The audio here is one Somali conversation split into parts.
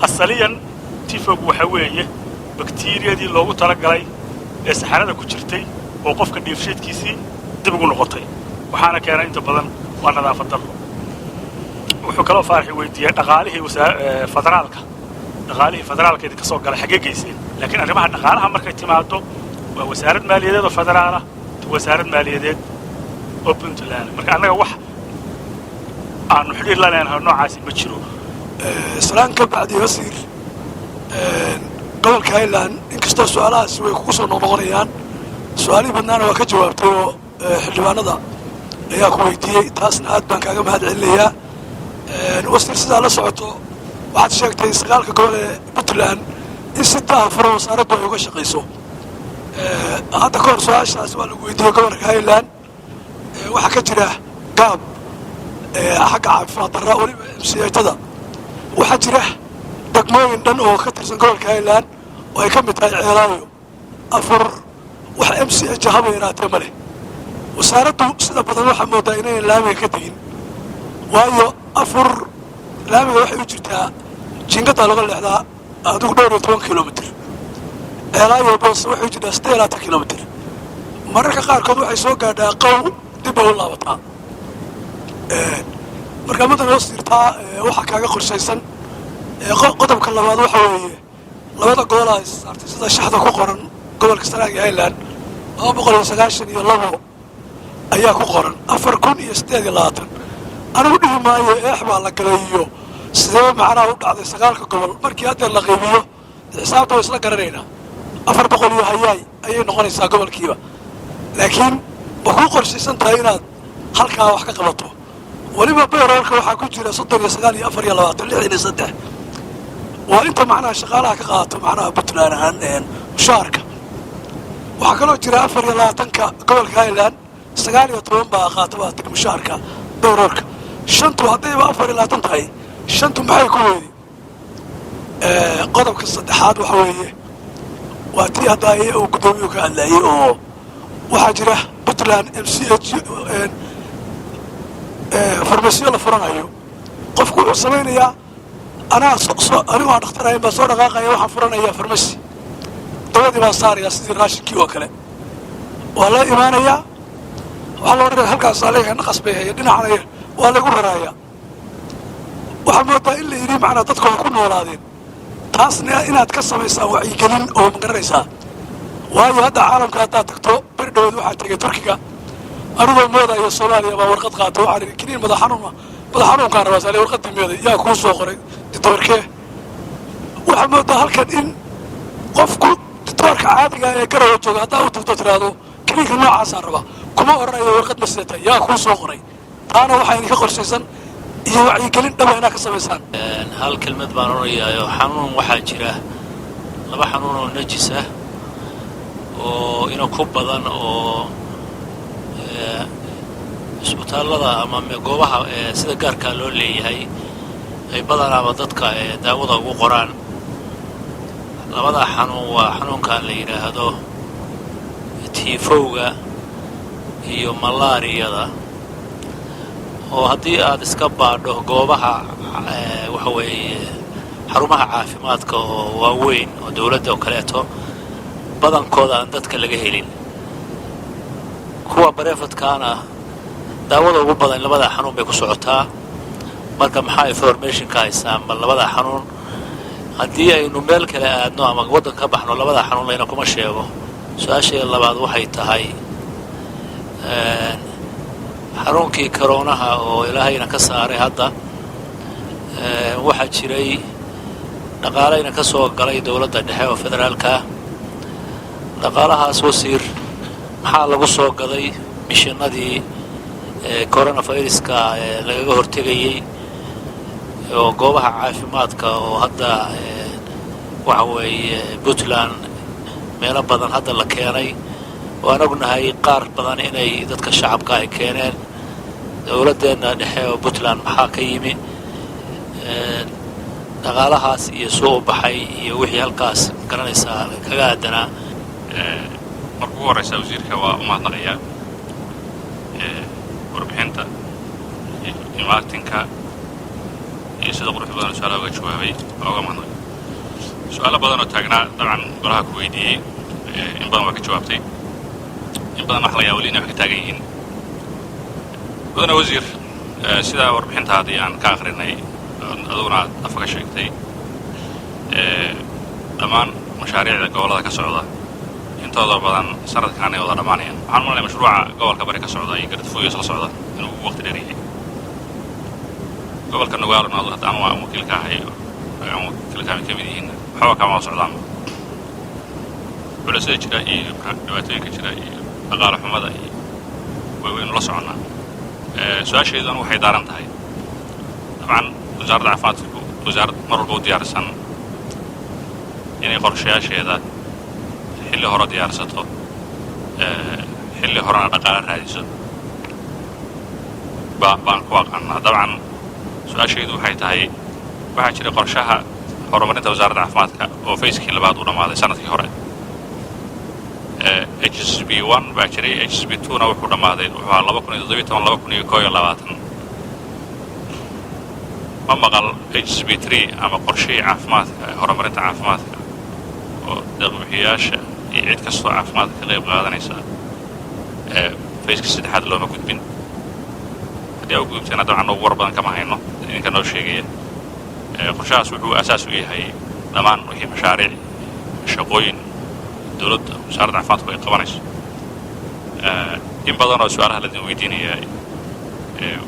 أصليا تيفوق وحويه بكتيريا دي لوجو ترجعي السحرة كتيرتي وقف كديفشيت كيسي دبقوا نقطي وحنا كان أنت بدن وأنا ذا فضل وحكلوا فارحي ويدي نقاله فدرالك نقاله فدرالك إذا كسوق على حقيقي يصير لكن أنا ما نقالها مركز اجتماعته ووزارة مالية وفدرالة وزارة مالية وبنت الآن مركز أنا واحد أنا حرير لنا أنها نوع عايز بتشرو سلام كبعد يصير قبل كايلان إنكستو سؤالها سوي خصوصا نظريان سؤالي بدنا وك جوابته حلوانada ayaa ku weydiiyay taasna aad baan kaaga mahad celinayaa wasir sida la socoto waxaad sheegtay sagaalka gobol ee Puntland in sidaa faro wasaaraddu ay uga shaqeyso hadda ka hor su'aashaas waa lagu weydiiyay gobolka Highland waxa ka jira gaab xagga caafimaad darro waliba MCA-tada waxa jira degmooyin dhan oo ka tirsan gobolka Highland oo ay ka mid tahay ceelaayo afar wax MCA jahaba yaraatay male wasaaraddu sida badan waxa moodaa inay laamiga ka tagin waayo afar laamiga waxay u jirtaa jingada laga leexdaa adigu 12 kilomitir ceelaayo boos waxay u jirtaa 8 kilomitir mararka qaarkood waxay soo gaadhaa qow dib u laabataa marka madan oo sirtaa waxa kaaga qorshaysan qodobka labaad waxa weeye labada gobol ay saartay sida shaxda ku qoran gobolka Sanaag iyo Highland 292 ayaa ku qoran 4008 anigu dhihi maayo baa la galayo sidee macnaha u dhacday sagaalka gobol markii hadda la qiimeeyo xisaabta way isla garanayna 400 iyo hayay ayay noqonaysaa gobolkiiba laakiin wuxuu qorshaysan tahay inaad halkaa wax ka qabato waliba beeralka waxa ku jira 39 iyo 4 waa inta macnaha shaqaalaha ka qaato macnaha Puntland ahaan mushaarka waxa kaloo jira 24ka gobolka Highland 19 baa qaataba mushaarka beeralka shantu hadayba 24 tahay shantu maxay ku weeydi qodobka saddexaad waxa weeye waa tii hadda uu gudoomiye ka hadlayay oo waxa jira Puntland MCH farmasiyo la furanayo qofku wuxuu sameeyaa anigu aan dhakhtarayeen baa soo dhaqaaqaya waxaan furanayaa farmasi dawladii baa saaraya sidii raashinkii oo kale waa la imaanayaa waxaa loo raraa halkaas aleega naqas bay hayeen dhinacana waa lagu rarayaa waxaa moodaa in la yidhi macnaa dadka waa ku noolaadeen taasna inaad ka samaysaa wacyigelin oo magaranaysaa waayo hadda caalamka haddaad tagto berdhoweed waxaa tegay turkiga anigoo moodayo Soomaaliya baa warqad qaato waxaan idhi kiniin madax xanuunkaan rabaa saale warqadii meeday yaa kuu soo qoray ditoorkee waxaa moodaa halkan in qofku ditoorka caadiga ee garawa jooga haddaa u tagto tiraahdo kiniinka noocaasaan rabaa kuma oranayo warqad masirata yaa kuu soo qoray taana waxaa idinka qorshaysan iyo wacyigelin dhaba inaad ka samaysaan hal kelmad baan oranayaa xanuun waxaa jira laba xanuun oo najis ah oo ina ku badan oo isbitaalada ama goobaha sida gaarka loo leeyahay ay badanaaba dadka daawada ugu qoraan labada xanuun waa xanuunkan la yiraahdo tiifowga iyo malaariyada oo haddii aad iska baadho goobaha waxa weeye xarumaha caafimaadka oo waaweyn oo dawladda oo kaleeto badankooda aan dadka laga helin kuwa bareefadkaana daawada ugu badan labada xanuun bay ku socotaa marka maxaa information ka haysaa bal labada xanuun haddii aynu meel kale aadno ama waddan ka baxno labada xanuun layna kuma sheego su-aasha labaad waxay tahay xanuunkii koronaha oo ilaahayna ka saaray hadda waxaa jiray dhaqaalayna ka soo galay dawladda dhexe oo federaalka dhaqaalahaas wasiir maxaa lagu soo gaday mishinadii coronaviruska lagaga hortegayay oo goobaha caafimaadka oo hadda waxa weeye Puntland meelo badan hadda la keenay waan ognahay qaar badan inay dadka shacabka ay keeneen dawladdeena dhexe oo Puntland maxaa ka yimi dhaqaalahaas iyo soo baxay iyo wixii halkaas garanaysaa kaga aadanaa markuu horeysa wasiirka waa mahadnaqaya warbixinta iyo marketinka iyo sida qurux badan su'aalaha uga jawaabay waa uga mahadnaq su'aalo badan oo taagnaa dabcan golaha ku weydiiyey in badan waa ka jawaabtay in badan wax laga yaabo inay wax ka taagan yihiin mudane wasiir sidaa warbixinta haddii aan ka akhrinay aduguna aad afa ka sheegtay dhammaan mashaariicda gobollada ka socda intooda badan sanadkan ay wada dhammaanayaan waxaan malanaya mashruuca gobolka bari ka socda iyo gardafuuyos la socda inuu ugu waqti dheer yahay gobolka nogaalona adu hadda ama aan wakiilka ahay aan wakiilka ka mid yihiin waxba kama socdaan culaysyada jira iyo dhibaatooyinka jira iyo dhaqaale xumada iyo waynu la soconnaa su-aashaydan waxay daaran tahay dabcan wasaaradda caafimaadku wasaarad mar walba u diyaarsan inay qorshayaasheeda xilli hore diyaarsato xilli horena dhaqaale raadiso baan ku aqaanaa dabcan su-aashaydu waxay tahay waxaa jira qorshaha horumarinta wasaaradda caafimaadka oo fayskii labaad u dhammaaday sanadkii hore HSB1 baa jiray HSB2na wuxuu dhammaaday wuxuu ahaa 2017 ma maqal HSB3 ama qorshihii caafimaadka horumarinta caafimaadka oo deeq-bixiyayaasha iyo cid kastoo caafimaadka ka qayb qaadanaysa fayska saddexaad looma gudbin haddii aa u gudubteena dabcan ugu war badan kama hayno idinka noo sheegaya qorshahaas wuxuu asaas u yahay dhammaan wixii mashaariic shaqooyin dowladda wasaaradda caafimaadku ay qabanayso in badan oo su'aalaha ladin weydiinaya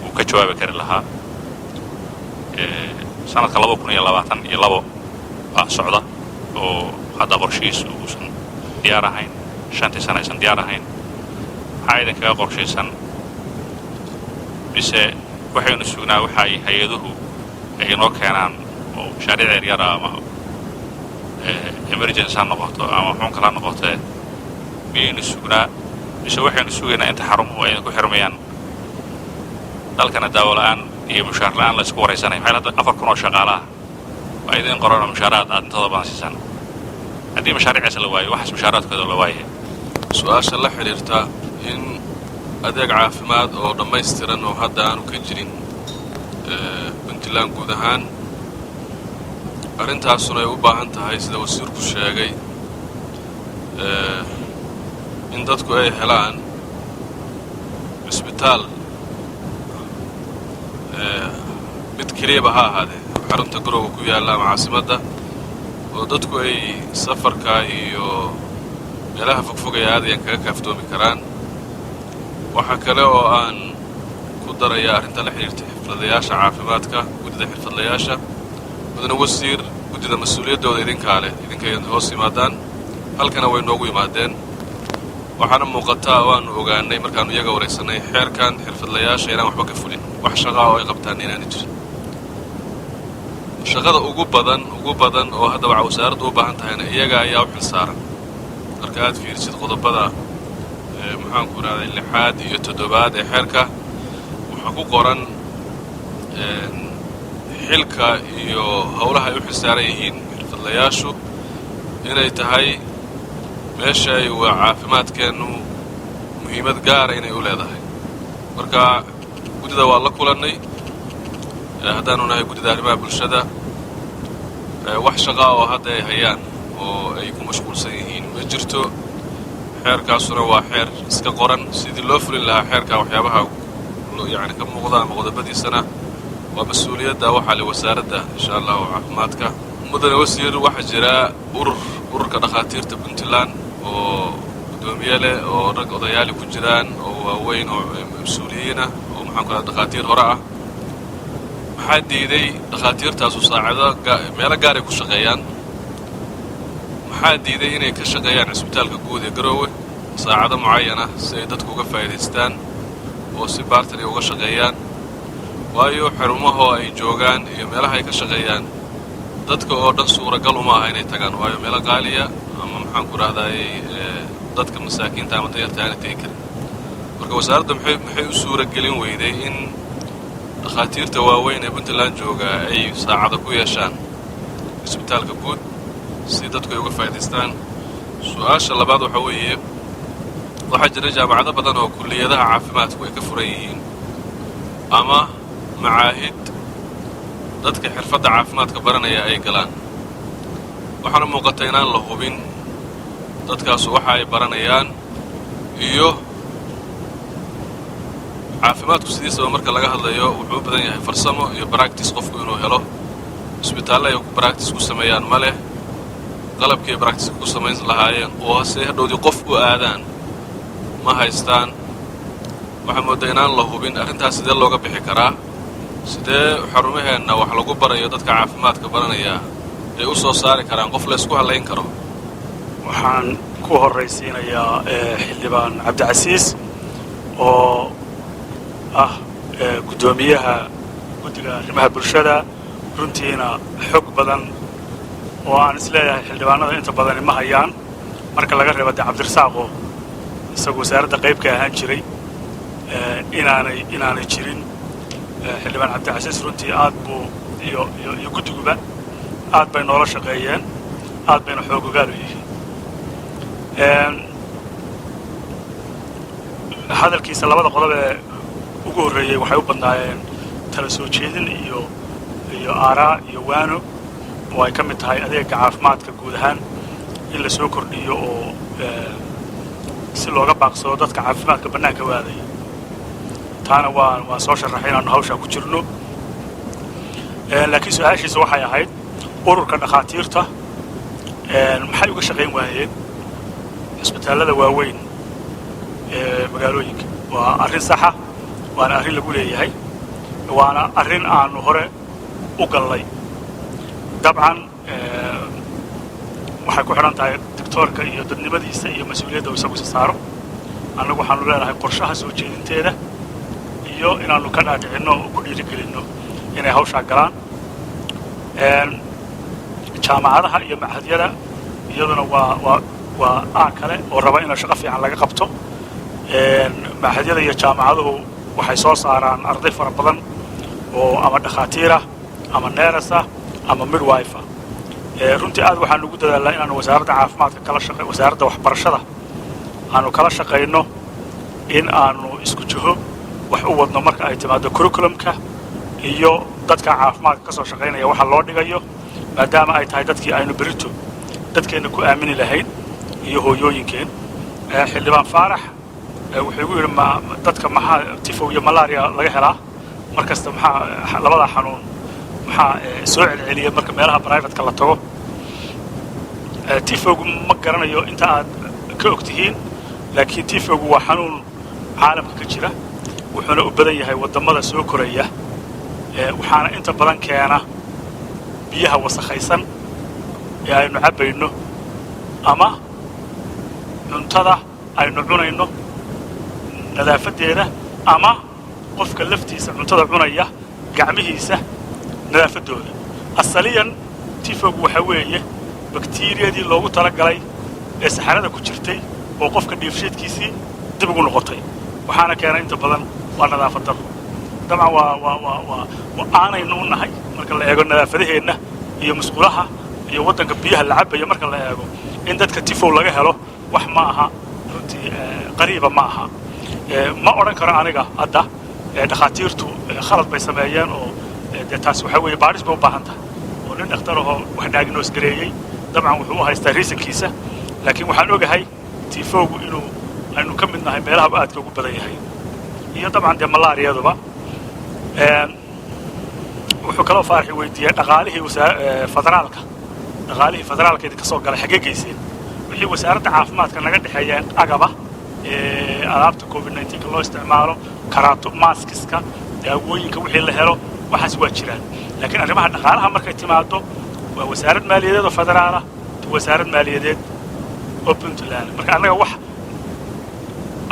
uu ka jawaabi kari lahaa sanadka 2022 baa socda oo hadda qorshihiisu uusan diyaar ahayn 5 sano aysan diyaar ahayn maxaa idinkaga qorshaysan mise waxaynu sugnaa waxa ay hay-aduhu ay noo keenaan oo mashaariic yaryar ama emergency ha noqoto ama wuxuun kala noqotee miyaynu sugnaa mise waxaynu sugaynaa inta xarumuhu ayna ku xirmayaan dalkana daawo la'aan iyo mushaar la'aan la isku waraysanaya maxay hadda 4,000 oo shaqaalaha waa idin qorana mushaaraad aad intooda badan siisan haddii mashaariicaas la waayo waxaas mushaaraadkooda la waayay su-aasha la xidhiirta in adeeg caafimaad oo dhammaystiran oo hadda aanu ka jirin puntland guud ahaan arrintaasuna ay u baahan tahay sida wasiirku sheegay in dadku ay helaan cisbitaal mid keliyaba ha ahaadee xarunta garowga ku yaalla ama caasimadda oo dadku ay safarka iyo meelaha fogfogaya aadayan kaga kaaftoomi karaan waxaa kale oo aan ku darayaa arrinta la xidhiirta xirfadlayaasha caafimaadka guddida xirfadlayaasha mudane wasiir guddida mas-uuliyaddooda idinkaa leh idinkay hoos yimaadaan halkana way noogu yimaadeen waxaana muuqataa oo aanu ogaanay markaannu iyaga waraysanay xeerkan xirfadlayaasha inaan waxba ka fulin wax shaqaa oo ay qabtaan inaana jirin shaqada ugu badan oo hadda waxa wasaaraddu u baahan tahayna iyaga ayaa u xil saaran marka aad fiirisid qodobada maxaanku idhahday 6 iyo 7 ee xeerka waxaa ku qoran xilka iyo howlaha ay u xilsaaran yihiin xirfadlayaashu inay tahay meesha ay waa caafimaadkeennu muhiimad gaara inay u leedahay marka guddida waa la kulannay haddaanu nahay guddida arrimaha bulshada wax shaqaa oo hadda ay hayaan oo ay ku mashquulsan yihiin ma jirto xeerkaasuna waa xeer iska qoran sidii loo fulin lahaa xeerka waxyaabaha yani ka muuqda ama qodobadiisana waa mas-uuliyadda waxaa le wasaaradda insha allahu caafimaadka mudane wasiir waxaa jira ururka dhakhaatiirta puntland oo guddoomiye leh oo rag odayaali ku jiraan oo waaweyn oo mas-uuliyiinah oo maxaanku dhaha dhakhaatiir hore ah maxaa diiday dhakhaatiirtaasu saacado meelo gaaray ku shaqeeyaan maxaa diiday inay ka shaqeeyaan cisbitaalka guud ee garoowe saacado mucayan ah si ay dadku uga faa'iidaystaan oo si baartani uga shaqeeyaan waayo xarumahoo ay joogaan iyo meelaha ay ka shaqeeyaan dadka oo dhan suuragal uma aha inay tagaan waayo meelo qaaliya ama maxaanku dhahdaay dadka masaakiinta ama dayarta aana tegi karin marka wasaaradda maxay u suuragelin weyday in dhakhaatiirta waaweyn ee puntland jooga ay saacada ku yeeshaan cisbitaalka guud si dadku ay uga faa'idaystaan su-aasha labaad waxaa weeye waxaa jira jaamacado badan oo kulliyadaha caafimaadku ay ka furan yihiin ama macaahid dadka xirfadda caafimaadka baranaya ay galaan waxaana muuqata inaan la hubin dadkaasu waxa ay baranayaan iyo caafimaadku sidiisaba marka laga hadlayo wuxuu u badan yahay farsamo iyo baractis qofku inuu helo isbitaalle ay baractis ku sameeyaan ma leh qalabkii ay baractiska ku samayn lahaayeen oo hase hadhowdii qof u aadaan ma haystaan waxaa mooddaa inaan la hubin arrintaas sidee looga bixi karaa sidee xarumaheenna wax lagu barayo dadka caafimaadka baranaya ay u soo saari karaan qof laysku hallayn karo waxaan ku horraysiinayaa xildhibaan cabdicasiis oo ah guddoomiyaha guddiga arrimaha bulshada runtiina xog badan oo aan isleeyahay xildhibaanada inta badani ma hayaan marka laga reebo dee cabdirasaaqoo isagu wasaaradda qayb ka ahaan jiray inaanay jirin xildhibaan cabdicasiis runtii aad buu iyo guddiguba aad bay noola shaqeeyeen aad bayna xoog ogaal u yihiin hadalkiisa labada qodob ee ugu horreeyey waxay u badnaayeen tala soo jeedin iyo aaraa iyo waano oo ay ka mid tahay adeega caafimaadka guud ahaan in la soo kordhiyo oo si looga baaqsado dadka caafimaadka bannaanka u aadaya taana waan soo sharaxay inaannu hawshaa ku jirno laakiin su-aashiisa waxay ahayd ururka dhakhaatiirta maxay uga shaqayn waayeen cisbitaallada waaweyn ee magaalooyinka waa arrin saxa waana arrin lagu leeyahay waana arrin aanu hore u gallay dabcan waxay ku xidhan tahay doctoorka iyo dadnimadiisa iyo mas-uuliyadda uu isagu isa saaro annagu waxaanu leenahay qorshaha soo jeedinteeda iyo inaannu ka dhaadhicinno oo ku dhiirigelinno inay hawshaa galaan jaamacadaha iyo machadyada iyaduna waa aa kale oo raba in shaqo fiican laga qabto machadyada iyo jaamacaduhu waxay soo saaraan arday fara badan oo ama dhakhaatiirah ama neerasah ama midwifea runtii aad waxaanu ugu dadaalnaa inaanu wasaaradda caafimaadka wasaaradda waxbarashada aanu kala shaqayno in aanu isku jiho wax u wadno marka ay timaado curriculumka iyo dadka caafimaadka ka soo shaqaynaya waxa loo dhigayo maadaama ay tahay dadkii aynu berito dadkeenna ku aamini lahayn iyo hooyooyinkeen xildhibaan faarax wuxuu igu yidhi dadka maxaa tifow iyo malaria laga helaa mar kasta maxaa labadaa xanuun maxaa soo celceliya marka meelaha brivatka la tago tifowgu ma garanayo inta aad ka og tihiin laakiin tifowgu waa xanuun caalamka ka jira wuxuuna u badan yahay waddamada soo koraya waxaana inta badan keena biyaha wasakhaysan ee aynu cabbayno ama cuntada aynu cunayno nadaafaddeeda ama qofka laftiisa cuntada cunaya gacmihiisa nadaafaddooda asaliyan tifowgu waxaa weeye baktiiriyadii loogu tala galay ee saxarada ku jirtay oo qofka dheefsheedkiisii dib ugu noqotay waxaana keena inta badan waa nadaafad darro dabcan waa aanaynu u nahay marka la eego nadaafadaheenna iyo musqulaha iyo waddanka biyaha la cabaya marka la eego in dadka tifow laga helo wax ma aha runtii qariiba ma aha ma odhan karo aniga hadda dhakhaatiirtu khalad bay sameeyeen oo dee taas waxaa weeye baadhis bay u baahan tahay oo nin dhakhtarahoo wax diagnoos gareeyey dabcan wuxuu u haystaa riisankiisa laakiin waxaan ogahay tifowgu inuu aynu ka mid nahay meelaha aadka ugu badan yahay iyo dabcan dee malaariyaduba wuxuu kaloo faaraxi weydiiyey dhaqaalihii federaalka idinka soo galay xaggee geyseen wixii wasaaradda caafimaadka naga dhexeeya agaba alaabta covid-19 loo isticmaalo karaato maaskiska daawooyinka wixii la helo waxaas waa jiraan laakiin arrimaha dhaqaalaha markay timaado waa wasaarad maaliyadeed oo federaalah wasaarad maaliyadeed oo puntland marka annaga wax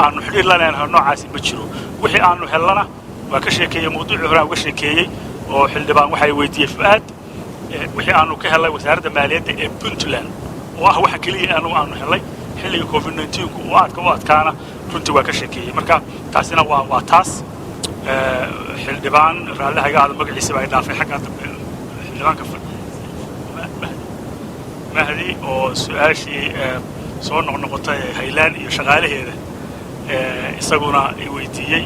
aanu xidhiir la leenahay noocaasi ma jiro wixii aanu hellana waa ka sheekeeyey mawduucii hore aan uga sheekeeyey oo xildhibaan waxay weydiiyey fu'aad wixii aanu ka hellay wasaaradda maaliyadda ee puntland oo ah waxa keliya aanu hellay xilliga covid-19ku uu aadka u adkaana runtii waa ka sheekeeyey marka taasina waa taas xildhibaan raallihaga aada magaciisaba ay dhaafay xaggaa dambe xildhibaanka mahdi oo su-aashii soo noqnoqotay haylaan iyo shaqaalaheeda isaguna ay weydiiyey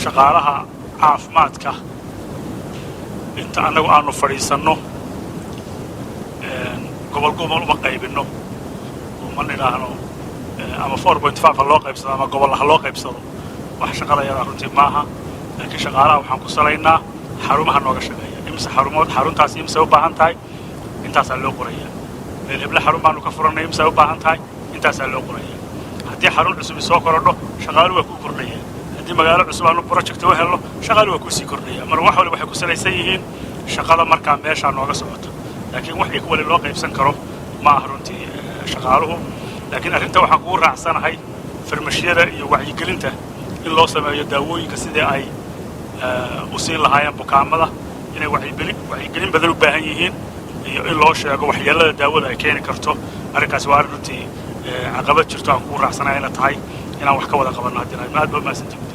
shaqaalaha caafimaadka inta annagu aanu fadhiisanno gobol uma qaybinno uma nidhaahno ama 4.5 ha loo qaybsado ama gobol ha loo qaybsado wax shaqadayada runtii maaha laakiin shaqaalaha waxaan ku salaynaa xarumaha nooga shaqeeya imse xaruntaasi imse u baahan tahay intaasaa loo qoraya meel hebla xarun baanu ka furannay imse u baahan tahay intaasaa loo qoraya haddii xarun cusub soo korodho shaqaalu waa ku kordhaya haddii magaalo cusub aanu project u helno shaqaalu waa ku sii kordhaya mar wax waliba waxay ku salaysan yihiin shaqada markaa meeshaa nooga socoto laakiin wax wali loo qaybsan karo ma aha runtii shaqaaluhu laakiin arrinta waxaan kugu raacsanahay farmashiyada iyo wacyigelinta in loo sameeyo daawooyinka sidii ay u siin lahaayeen bukaamada inay wacyigelin badan u baahan yihiin iyo in loo sheego waxyeelada daawada ay keeni karto arrinkaasi waa arrin runtii caqabad jirto aan kugu raacsanahay ina tahay inaan wax ka wada qabanno haddii aad ba mahadsantihiin